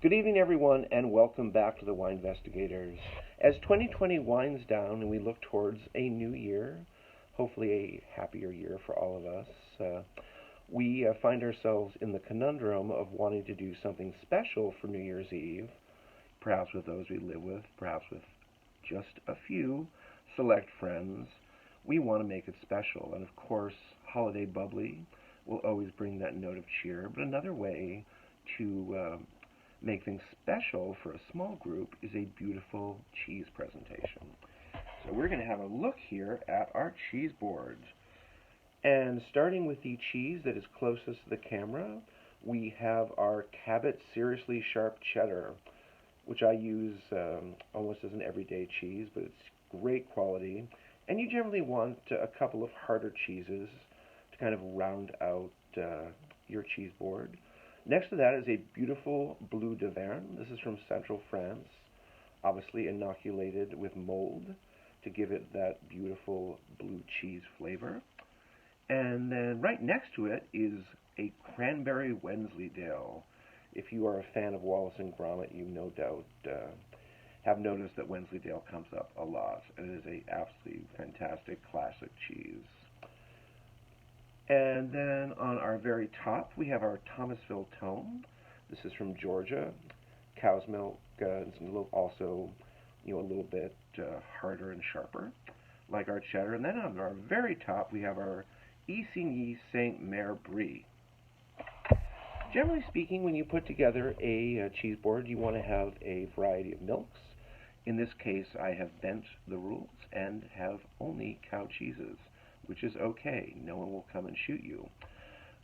Good evening, everyone, and welcome back to the Wine Investigators. As 2020 winds down and we look towards a new year, hopefully a happier year for all of us, we find ourselves in the conundrum of wanting to do something special for New Year's Eve, perhaps with those we live with, perhaps with just a few select friends. We want to make it special, and of course, Holiday Bubbly will always bring that note of cheer, but another way to make things special for a small group is a beautiful cheese presentation. So we're going to have a look here at our cheese board. And starting with the cheese that is closest to the camera, we have our Cabot Seriously Sharp Cheddar, which I use almost as an everyday cheese, but it's great quality. And you generally want a couple of harder cheeses to kind of round out your cheese board. Next to that is a beautiful Bleu d'Auvergne. This is from central France, obviously inoculated with mold to give it that beautiful blue cheese flavor. And then right next to it is a Cranberry Wensleydale. If you are a fan of Wallace and Gromit, you no doubt have noticed that Wensleydale comes up a lot. And it is a absolutely fantastic classic cheese. And then on our very top, we have our Thomasville Tome. This is from Georgia. Cow's milk, it's also, a little bit harder and sharper, like our cheddar. And then on our very top, we have our Isigny Saint Mere Brie. Generally speaking, when you put together a cheese board, you want to have a variety of milks. In this case, I have bent the rules and have only cow cheeses, which is okay. No one will come and shoot you.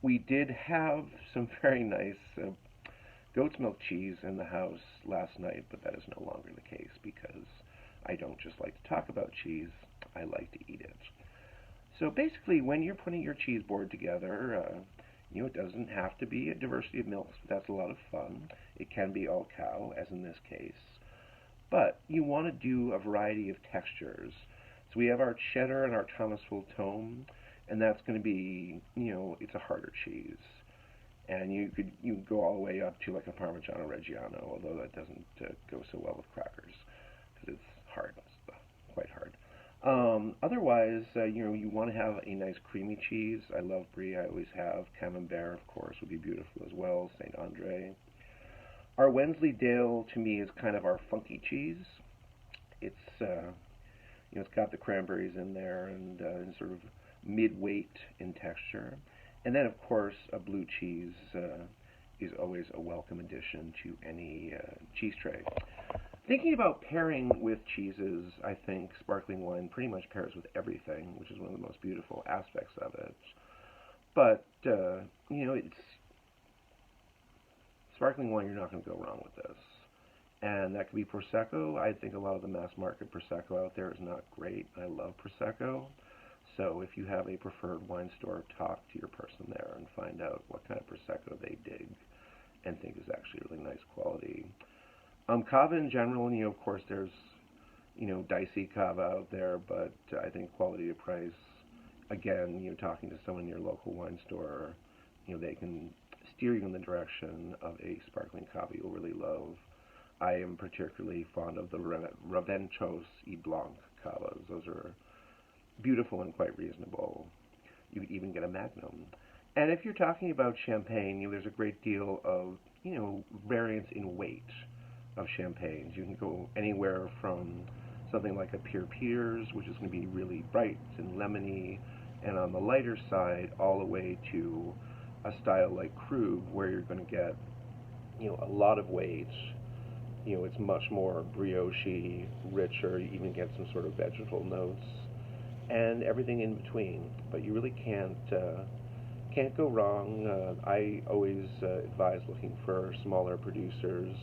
We did have some very nice goat's milk cheese in the house last night, but that is no longer the case because I don't just like to talk about cheese, I like to eat it. So basically, when you're putting your cheese board together, it doesn't have to be a diversity of milks, but that's a lot of fun. It can be all cow, as in this case. But you want to do a variety of textures. So we have our cheddar and our Thomasville Tome, and that's going to be, it's a harder cheese. And you could go all the way up to like a Parmigiano Reggiano, although that doesn't go so well with crackers because it's hard, it's quite hard. Otherwise, you want to have a nice creamy cheese. I love brie, I always have. Camembert, of course, would be beautiful as well. Saint Andre. Our Wensleydale, to me, is kind of our funky cheese. It's it's got the cranberries in there and sort of mid-weight in texture. And then, of course, a blue cheese is always a welcome addition to any cheese tray. Thinking about pairing with cheeses, I think sparkling wine pretty much pairs with everything, which is one of the most beautiful aspects of it. But, it's sparkling wine, you're not going to go wrong with this. And that could be Prosecco. I think a lot of the mass market Prosecco out there is not great. I love Prosecco. So if you have a preferred wine store, talk to your person there and find out what kind of Prosecco they dig and think is actually really nice quality. Cava in general, of course there's, dicey Cava out there, but I think quality to price, again, talking to someone in your local wine store, they can steer you in the direction of a sparkling Cava you'll really love. I am particularly fond of the Raventós y Blanc cavas. Those are beautiful and quite reasonable. You could even get a Magnum. And if you're talking about champagne, there's a great deal of, variance in weight of champagnes. You can go anywhere from something like a Pierre Piers, which is going to be really bright and lemony, and on the lighter side, all the way to a style like Krug, where you're going to get, a lot of weight. It's much more brioche, richer. You even get some sort of vegetal notes, and everything in between. But you really can't go wrong. I always advise looking for smaller producers.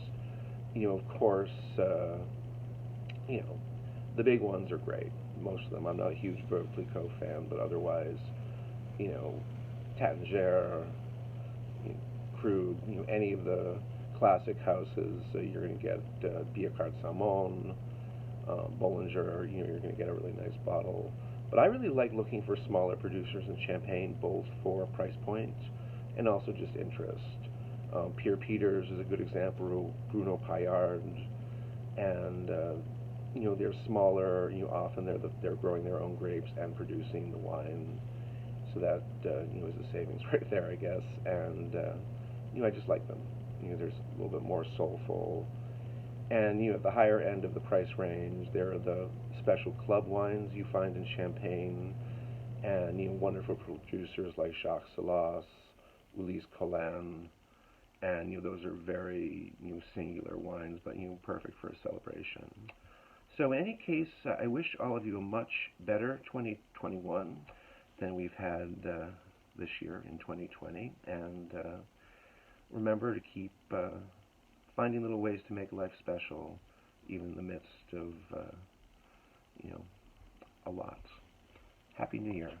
Of course, the big ones are great. Most of them. I'm not a huge Veuve Clicquot fan, but otherwise, Taittinger, Krug, any of the classic houses, you're going to get Biacard Salmon, Bollinger, you're going to get a really nice bottle. But I really like looking for smaller producers in Champagne, both for price point and also just interest. Pierre Peters is a good example. Bruno Paillard, and they're smaller. Often they're growing their own grapes and producing the wine, so that is a savings right there, I guess. And I just like them. There's a little bit more soulful. And at the higher end of the price range, there are the special club wines you find in Champagne, and wonderful producers like Jacques Salas, Ulysse Collin, and those are very singular wines, but perfect for a celebration. So in any case, I wish all of you a much better 2021 than we've had this year in 2020, and remember to keep finding little ways to make life special, even in the midst of a lot. Happy New Year.